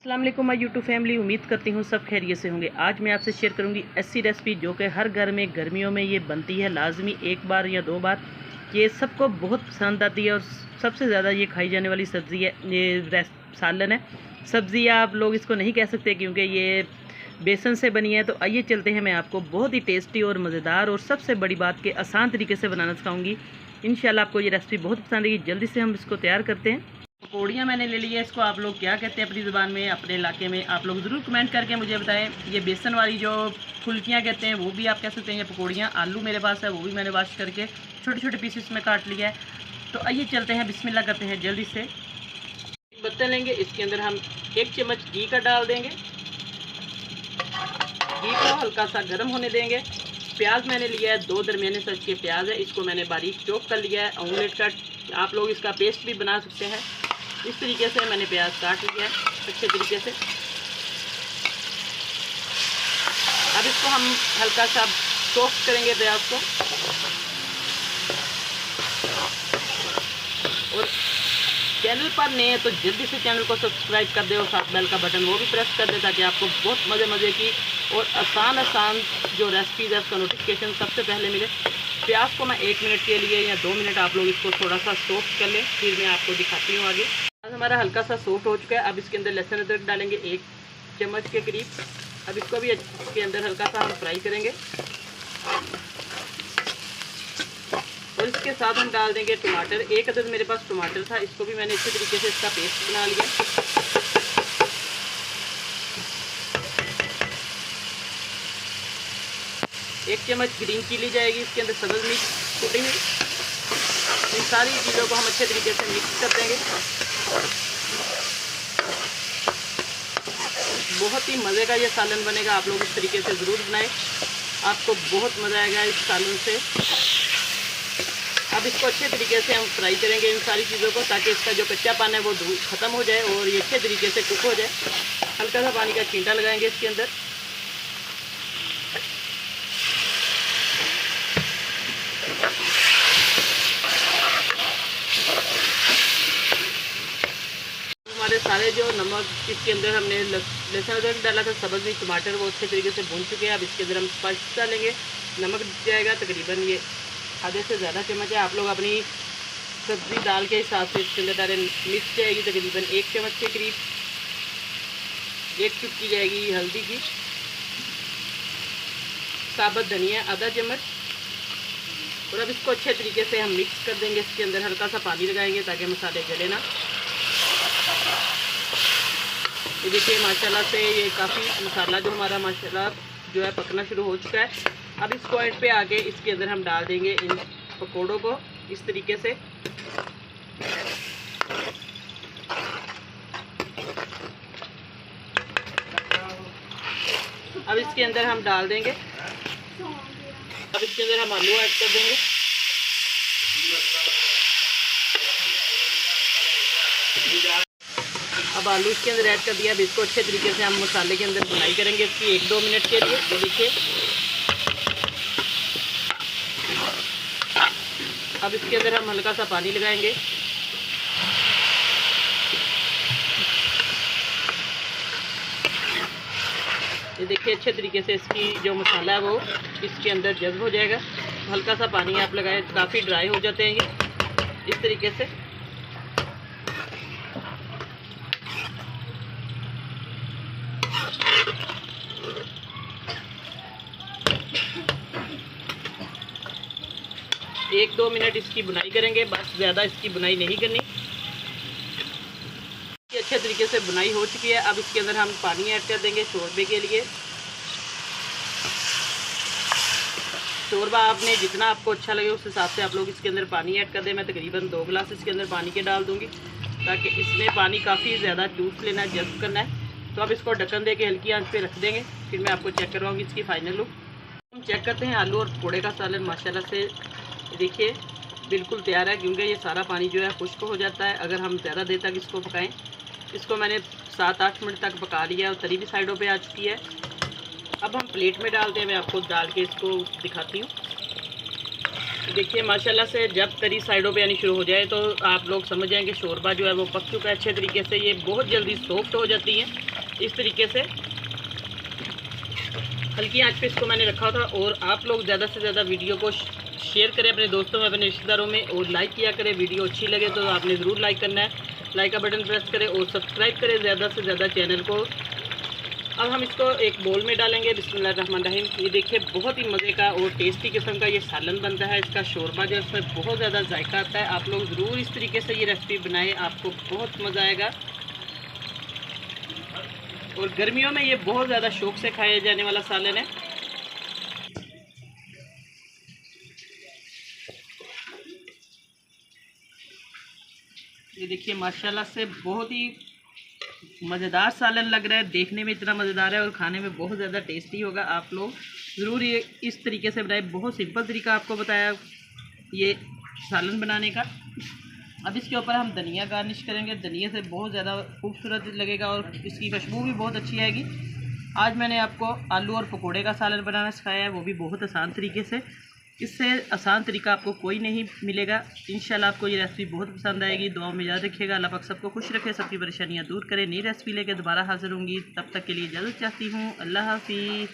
अस्सलाम वालेकुम my YouTube family. उम्मीद करती हूँ सब खैरियत से होंगे। आज मैं आपसे शेयर करूँगी ऐसी रेसिपी जो कि हर घर में गर्मियों में ये बनती है लाजमी, एक बार या दो बार। ये सबको बहुत पसंद आती है और सबसे ज़्यादा ये खाई जाने वाली सब्ज़ी है। ये सालन है, सब्ज़ी आप लोग इसको नहीं कह सकते क्योंकि ये बेसन से बनी है। तो आइए चलते हैं, मैं आपको बहुत ही टेस्टी और मज़ेदार और सबसे बड़ी बात के आसान तरीके से बनाना सिखाऊँगी। इंशाल्लाह आपको ये रेसिपी बहुत पसंद आएगी। जल्दी से हम इसको तैयार करते हैं। पकौड़ियाँ मैंने ले ली है, इसको आप लोग क्या कहते हैं अपनी ज़ुबान में, अपने इलाके में आप लोग ज़रूर कमेंट करके मुझे बताएं। ये बेसन वाली जो फुल्कियाँ कहते हैं वो भी आप कह सकते हैं। ये पकौड़ियाँ, आलू मेरे पास है वो भी मैंने वॉश करके छोटे छोटे पीसेस में काट लिया है। तो आइए चलते हैं, बिस्मिल्लाह करते हैं जल्दी से। एक बर्तन लेंगे, इसके अंदर हम 1 चम्मच घी का डाल देंगे। घी को हल्का सा गर्म होने देंगे। प्याज मैंने लिया है, 2 दरमियाने साइज के प्याज है, इसको मैंने बारीक चॉप कर लिया है। ऑमलेट कट, आप लोग इसका पेस्ट भी बना सकते हैं। इस तरीके से मैंने प्याज काट लिया है अच्छे तरीके से। अब इसको हम हल्का सा सॉफ्ट करेंगे प्याज को। और चैनल पर नए हैं तो जल्दी से चैनल को सब्सक्राइब कर दे और साथ बेल का बटन वो भी प्रेस कर दे ताकि आपको बहुत मज़े की और आसान जो रेसिपीज़ है उसका नोटिफिकेशन सबसे पहले मिले। प्याज को मैं 1 मिनट के लिए या 2 मिनट आप लोग इसको थोड़ा सा सॉफ्ट कर लें, फिर मैं आपको दिखाती हूँ आगे। प्याज हमारा हल्का सा सॉफ्ट हो चुका है। अब इसके अंदर लहसुन अदरक डालेंगे 1 चम्मच के करीब। अब इसको भी इसके अंदर हल्का सा हम फ्राई करेंगे और इसके साथ हम डाल देंगे टमाटर। 1 अदद मेरे पास टमाटर था, इसको भी मैंने अच्छे तरीके से इसका पेस्ट बना लिया। 1 चम्मच ग्रीन चिली जाएगी इसके अंदर, सब्ज़ मिर्च कुटी हुई। इन सारी चीज़ों को हम अच्छे तरीके से मिक्स कर देंगे। बहुत ही मज़े का ये सालन बनेगा, आप लोग इस तरीके से ज़रूर बनाएं, आपको बहुत मज़ा आएगा इस सालन से। अब इसको अच्छे तरीके से हम फ्राई करेंगे इन सारी चीज़ों को, ताकि इसका जो कच्चापन है वो ख़त्म हो जाए और ये अच्छे तरीके से कुक हो जाए। हल्का सा पानी का छींटा लगाएंगे इसके अंदर। हमारे सारे जो नमक इसके अंदर हमने लहसुन अदरक डाला था, सब्ज़ मिर्च टमाटर वो अच्छे तरीके से भून चुके हैं। अब इसके अंदर हम स्पाइस डालेंगे। नमक जाएगा तकरीबन ये आधे से ज़्यादा चम्मच है, आप लोग अपनी सब्ज़ी दाल के हिसाब से इसके अंदर डालें। मिर्च जाएगी तकरीबन 1 चम्मच के करीब। 1 चुटकी जाएगी हल्दी की। साबुत धनिया आधा चम्मच। और अब इसको अच्छे तरीके से हम मिक्स कर देंगे। इसके अंदर हल्का सा पानी लगाएंगे ताकि मसाले जले ना। ये देखिए माशाल्लाह से ये काफ़ी मसाला जो हमारा माशाल्लाह जो है पकना शुरू हो चुका है। अब इस पॉइंट पे आके इसके अंदर हम डाल देंगे इन पकोड़ों को इस तरीके से। अब इसके अंदर हम डाल देंगे, अब इसके अंदर हम आलू ऐड कर देंगे। अब आलू इसके अंदर ऐड कर दिया। अब इसको अच्छे तरीके से हम मसाले के अंदर बुनाई करेंगे इसकी 1-2 मिनट के लिए। तो देखिए अब इसके अंदर हम हल्का सा पानी लगाएंगे। ये देखिए अच्छे तरीके से इसकी जो मसाला है वो इसके अंदर जज्ब हो जाएगा। हल्का सा पानी आप लगाएं, काफ़ी ड्राई हो जाते हैं ये इस तरीके से। एक 2 मिनट इसकी बुनाई करेंगे, बस ज़्यादा इसकी बुनाई नहीं करनी। अच्छे तरीके से बुनाई हो चुकी है। अब इसके अंदर हम पानी ऐड कर देंगे शोरबे के लिए। शोरबा आपने जितना आपको अच्छा लगे उस हिसाब से आप लोग इसके अंदर पानी ऐड कर दें। मैं तकरीबन 2 गिलास इसके अंदर पानी के डाल दूँगी ताकि इसमें पानी काफ़ी ज़्यादा चूस लेना है, जज्ब करना है। तो अब इसको ढक्कन दे के हल्की आंच पे रख देंगे, फिर मैं आपको चेक करवाऊँगी इसकी फाइनल लुक। हम चेक करते हैं आलू और पकौड़े का सालन माशाल्लाह से देखिए बिल्कुल तैयार है, क्योंकि ये सारा पानी जो है खुश्क हो जाता है अगर हम ज़्यादा देर तक इसको पकाएं। इसको मैंने 7-8 मिनट तक पका लिया और तरी भी साइडों पे आ चुकी है। अब हम प्लेट में डालते हैं, मैं आपको डाल के इसको दिखाती हूँ। देखिए माशाल्लाह से जब तरी साइडों पे आनी शुरू हो जाए तो आप लोग समझ जाएंगे शोरबा जो है वो पक चुका है अच्छे तरीके से। ये बहुत जल्दी सॉफ्ट हो जाती है। इस तरीके से हल्की आंच पे इसको मैंने रखा था। और आप लोग ज़्यादा से ज़्यादा वीडियो को शेयर करें अपने दोस्तों में, अपने रिश्तेदारों में, और लाइक किया करें। वीडियो अच्छी लगे तो आपने ज़रूर लाइक करना है, लाइक का बटन प्रेस करें और सब्सक्राइब करें ज़्यादा से ज़्यादा चैनल को। अब हम इसको एक बोल में डालेंगे। बिस्मिल्लाहिर्रहमानिर्रहीम। ये देखिए बहुत ही मज़े का और टेस्टी किस्म का ये सालन बनता है। इसका शोरबा जो है उसमें बहुत ज़्यादा जायका आता है। आप लोग ज़रूर इस तरीके से ये रेसिपी बनाएं, आपको बहुत मज़ा आएगा। और गर्मियों में ये बहुत ज़्यादा शौक से खाया जाने वाला सालन है। ये देखिए माशाल्लाह से बहुत ही मज़ेदार सालन लग रहा है, देखने में इतना मज़ेदार है और खाने में बहुत ज़्यादा टेस्टी होगा। आप लोग ज़रूर ये इस तरीके से बनाए। बहुत सिंपल तरीका आपको बताया ये सालन बनाने का। अब इसके ऊपर हम धनिया गार्निश करेंगे। धनिया से बहुत ज़्यादा खूबसूरत लगेगा और इसकी खुशबू भी बहुत अच्छी आएगी। आज मैंने आपको आलू और पकोड़े का सालन बनाना सिखाया है, वो भी बहुत आसान तरीके से। इससे आसान तरीका आपको कोई नहीं मिलेगा। इंशाल्लाह आपको ये रेसिपी बहुत पसंद आएगी। दुआ में याद रखिएगा। अल्लाह पाक सबको खुश रखे, सबकी परेशानियां दूर करे। नई रेसिपी लेकर दोबारा हाजिर होंगी, तब तक के लिए इजाज़त चाहती हूँ। अल्लाह हाफिज़।